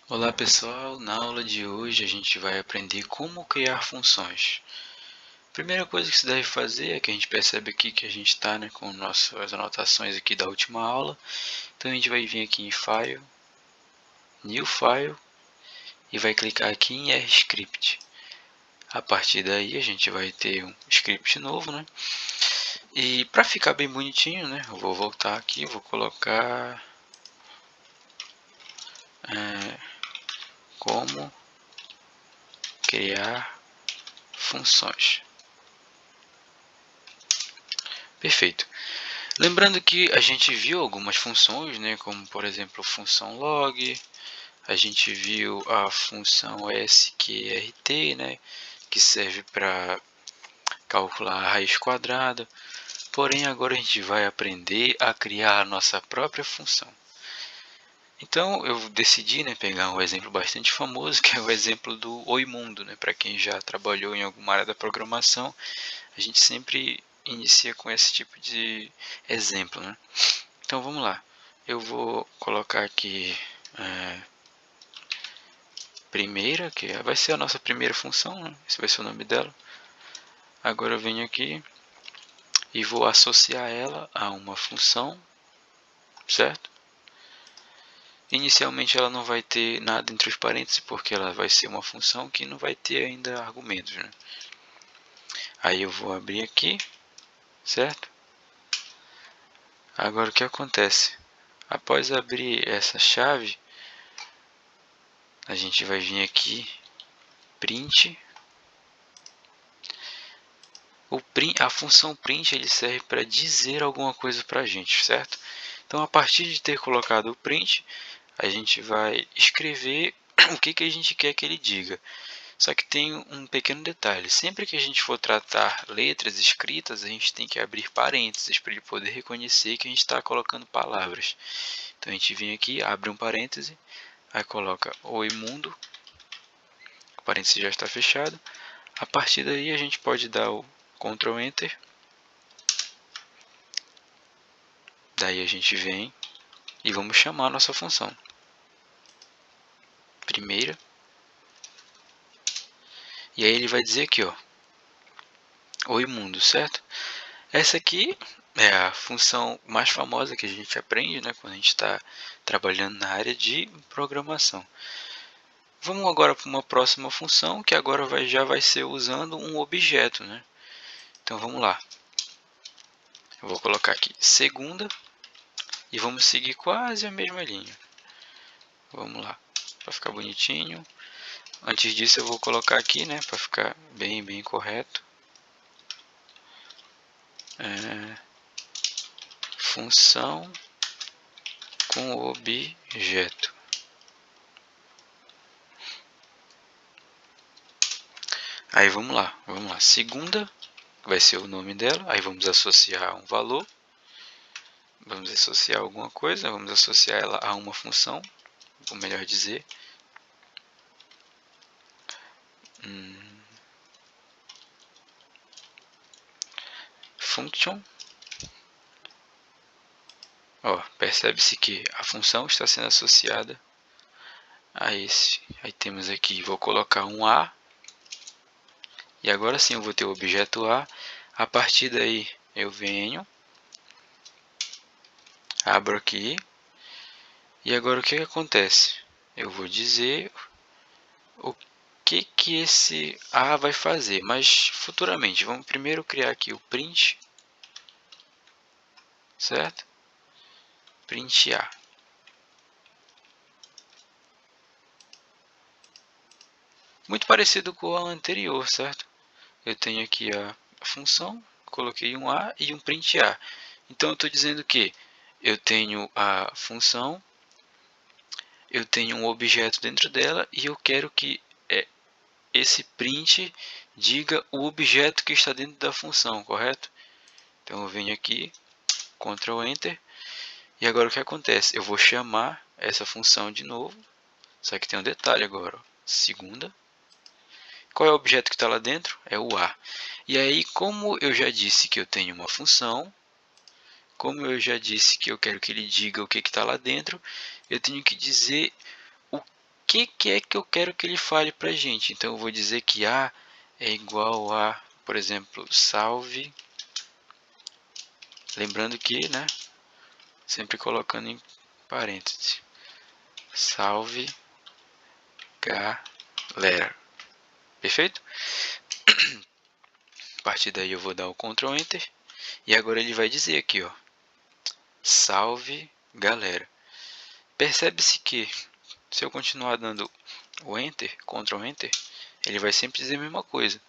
Olá pessoal, na aula de hoje a gente vai aprender como criar funções. A primeira coisa que se deve fazer é que a gente percebe aqui que a gente está com nossas anotações aqui da última aula. Então a gente vai vir aqui em File, New File e vai clicar aqui em RScript. A partir daí a gente vai ter um script novo, E para ficar bem bonitinho, eu vou voltar aqui, vou colocar como criar funções. Perfeito. Lembrando que a gente viu algumas funções, como por exemplo a função log, a gente viu a função sqrt, que serve para calcular a raiz quadrada. Porém, agora a gente vai aprender a criar a nossa própria função. Então, eu decidi pegar um exemplo bastante famoso, que é o exemplo do Oi Mundo. Para quem já trabalhou em alguma área da programação, a gente sempre inicia com esse tipo de exemplo. Então, vamos lá. Eu vou colocar aqui primeira, que vai ser a nossa primeira função, esse vai ser o nome dela. Agora eu venho aqui e vou associar ela a uma função, certo? Inicialmente ela não vai ter nada entre os parênteses, porque ela vai ser uma função que não vai ter ainda argumentos. Aí eu vou abrir aqui, certo? Agora o que acontece? Após abrir essa chave, a gente vai vir aqui, print. A função print ele serve para dizer alguma coisa para a gente, certo? Então, a partir de ter colocado o print, a gente vai escrever o que a gente quer que ele diga. Só que tem um pequeno detalhe. Sempre que a gente for tratar letras escritas, a gente tem que abrir parênteses para ele poder reconhecer que a gente está colocando palavras. Então, a gente vem aqui, abre um parêntese, aí coloca Oi Mundo, o parêntese já está fechado. A partir daí, a gente pode dar o Ctrl Enter. Daí a gente vem e vamos chamar a nossa função. Primeira. E aí ele vai dizer aqui, Oi Mundo, certo? Essa aqui é a função mais famosa que a gente aprende, quando a gente está trabalhando na área de programação. Vamos agora para uma próxima função, que agora já vai ser usando um objeto, Então vamos lá. Eu vou colocar aqui segunda e vamos seguir quase a mesma linha. Vamos lá, para ficar bonitinho. Antes disso eu vou colocar aqui, para ficar bem correto. Função com objeto. Aí vamos lá. Segunda vai ser o nome dela. Aí vamos associar um valor. Vamos associar alguma coisa. Vamos associar ela a uma função. Ou melhor dizer, function. Percebe-se que a função está sendo associada a esse. Aí temos aqui, vou colocar um A. E agora sim eu vou ter o objeto A. A partir daí eu venho, abro aqui. E agora o que acontece? Eu vou dizer o que esse A vai fazer, mas futuramente. Vamos primeiro criar aqui o print, certo? Print A. Muito parecido com o anterior, certo? Eu tenho aqui a função, coloquei um A e um print A. Então eu estou dizendo que eu tenho a função, eu tenho um objeto dentro dela e eu quero que esse print diga o objeto que está dentro da função, correto? Então eu venho aqui, Ctrl Enter, e agora o que acontece? Eu vou chamar essa função de novo, só que tem um detalhe agora, segunda. Qual é o objeto que está lá dentro? É o A. E aí, como eu já disse que eu tenho uma função, como eu já disse que eu quero que ele diga o que está lá dentro, eu tenho que dizer o que é que eu quero que ele fale para a gente. Então eu vou dizer que A é igual a, por exemplo, salve. Lembrando que, né, sempre colocando em parênteses. Salve galera. Perfeito? A partir daí eu vou dar o Ctrl Enter. E agora ele vai dizer aqui, ó. Salve galera. Percebe-se que se eu continuar dando o Enter, Ctrl Enter, ele vai sempre dizer a mesma coisa.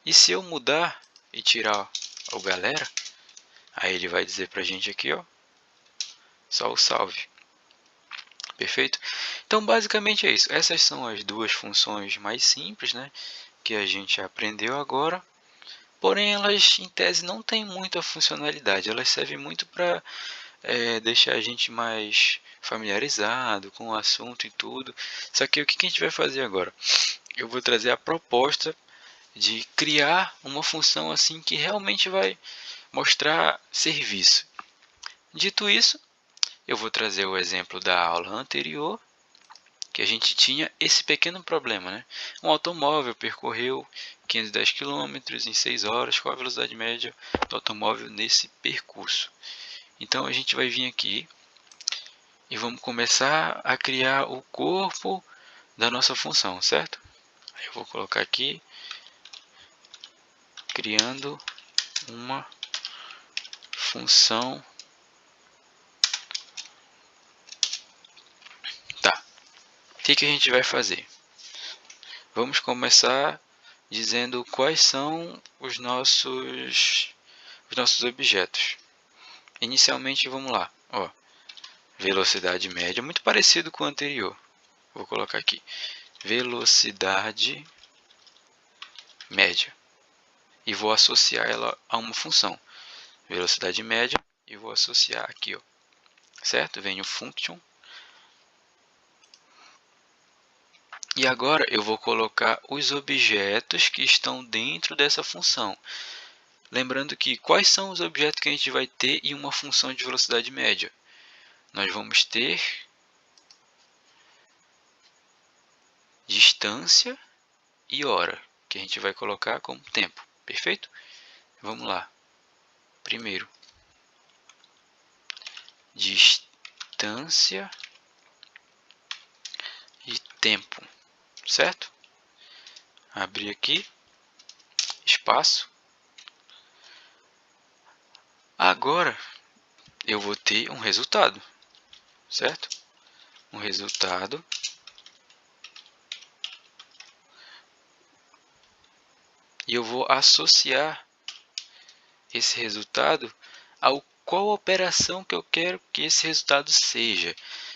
E se eu mudar e tirar o galera, aí ele vai dizer pra gente aqui, ó, só o salve. Perfeito? Então basicamente é isso. Essas são as duas funções mais simples, né, que a gente aprendeu agora. Porém, elas em tese não têm muita funcionalidade. Elas servem muito para deixar a gente mais familiarizado com o assunto e tudo. Só que o que a gente vai fazer agora? Eu vou trazer a proposta de criar uma função assim que realmente vai mostrar serviço. Dito isso, eu vou trazer o exemplo da aula anterior, que a gente tinha esse pequeno problema, né? Um automóvel percorreu 510 km em 6 horas, qual a velocidade média do automóvel nesse percurso? Então a gente vai vir aqui e vamos começar a criar o corpo da nossa função, certo? Aí eu vou colocar aqui, criando uma função. Tá, o que a gente vai fazer? Vamos começar dizendo quais são os nossos objetos. Inicialmente, vamos lá, ó, velocidade média, muito parecido com o anterior. Vou colocar aqui, velocidade média, e vou associar ela a uma função, velocidade média, e vou associar aqui, ó, certo? Vem o function. E agora eu vou colocar os objetos que estão dentro dessa função. Lembrando que quais são os objetos que a gente vai ter em uma função de velocidade média? Nós vamos ter distância e hora, que a gente vai colocar como tempo. Perfeito? Vamos lá. Primeiro, distância e tempo, certo? Abrir aqui, espaço. Agora eu vou ter um resultado, certo? Um resultado e eu vou associar esse resultado ao qual operação que eu quero que esse resultado seja.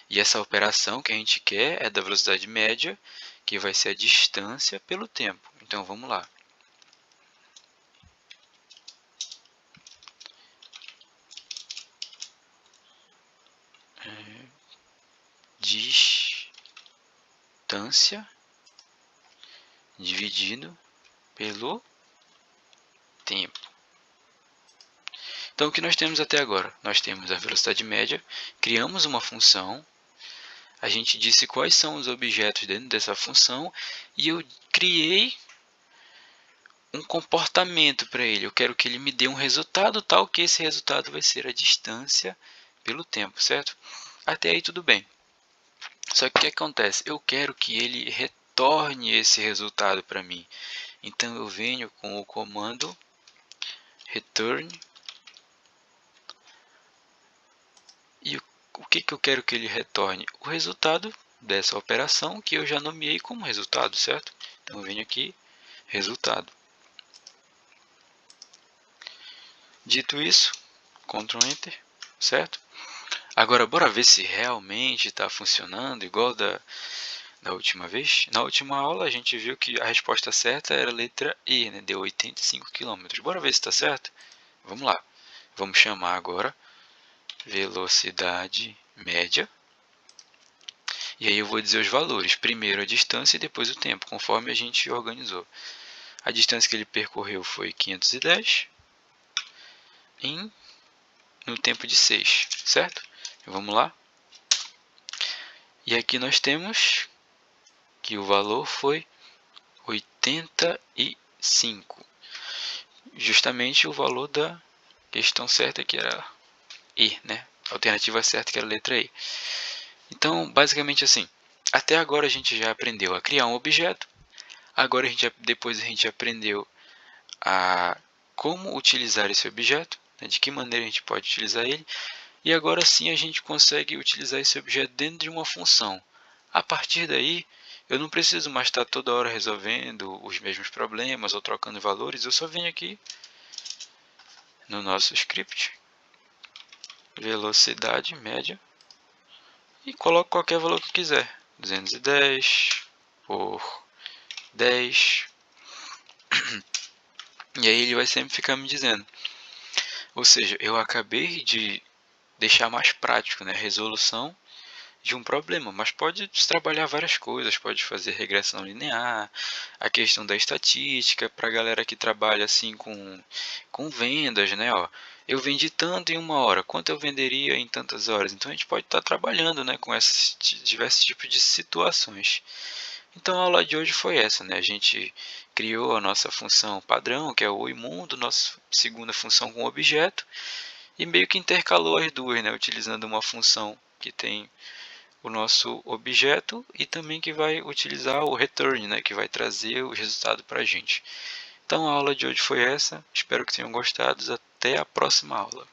E essa operação que a gente quer é da velocidade média, que vai ser a distância pelo tempo. Então vamos lá. Distância dividido pelo tempo. Então o que nós temos até agora? Nós temos a velocidade média, criamos uma função, a gente disse quais são os objetos dentro dessa função e eu criei um comportamento para ele. Eu quero que ele me dê um resultado tal que esse resultado vai ser a distância pelo tempo, certo? Até aí tudo bem. Só que o que acontece? Eu quero que ele retorne esse resultado para mim. Então eu venho com o comando return. E o que eu quero que ele retorne? O resultado dessa operação que eu já nomeei como resultado, certo? Então eu venho aqui, resultado. Dito isso, Ctrl Enter, certo? Agora bora ver se realmente está funcionando igual da última vez. Na última aula a gente viu que a resposta certa era a letra E, né? Deu 85 km. Bora ver se está certo? Vamos lá. Vamos chamar agora velocidade média. E aí eu vou dizer os valores. Primeiro a distância e depois o tempo, conforme a gente organizou. A distância que ele percorreu foi 510 no tempo de 6, certo? Vamos lá. E aqui nós temos que o valor foi 85. Justamente o valor da questão certa, que era E, né? A alternativa certa, que era a letra E. Então, basicamente assim, até agora a gente já aprendeu a criar um objeto. Agora depois a gente aprendeu a como utilizar esse objeto, né? De que maneira a gente pode utilizar ele. E agora sim a gente consegue utilizar esse objeto dentro de uma função. A partir daí, eu não preciso mais estar toda hora resolvendo os mesmos problemas ou trocando valores. Eu só venho aqui no nosso script, velocidade média, e coloco qualquer valor que eu quiser. 210 por 10. E aí ele vai sempre ficar me dizendo. Ou seja, eu acabei de deixar mais prático, né, a resolução de um problema, mas pode trabalhar várias coisas, pode fazer regressão linear, a questão da estatística, para a galera que trabalha assim com vendas, né? Ó, eu vendi tanto em uma hora, quanto eu venderia em tantas horas? Então a gente pode estar trabalhando, né, com esses diversos tipos de situações. Então a aula de hoje foi essa, né? A gente criou a nossa função padrão, que é o imundo, nossa segunda função com objeto, e meio que intercalou as duas, né? Utilizando uma função que tem o nosso objeto e também que vai utilizar o return, né, que vai trazer o resultado para a gente. Então a aula de hoje foi essa, espero que tenham gostado, até a próxima aula.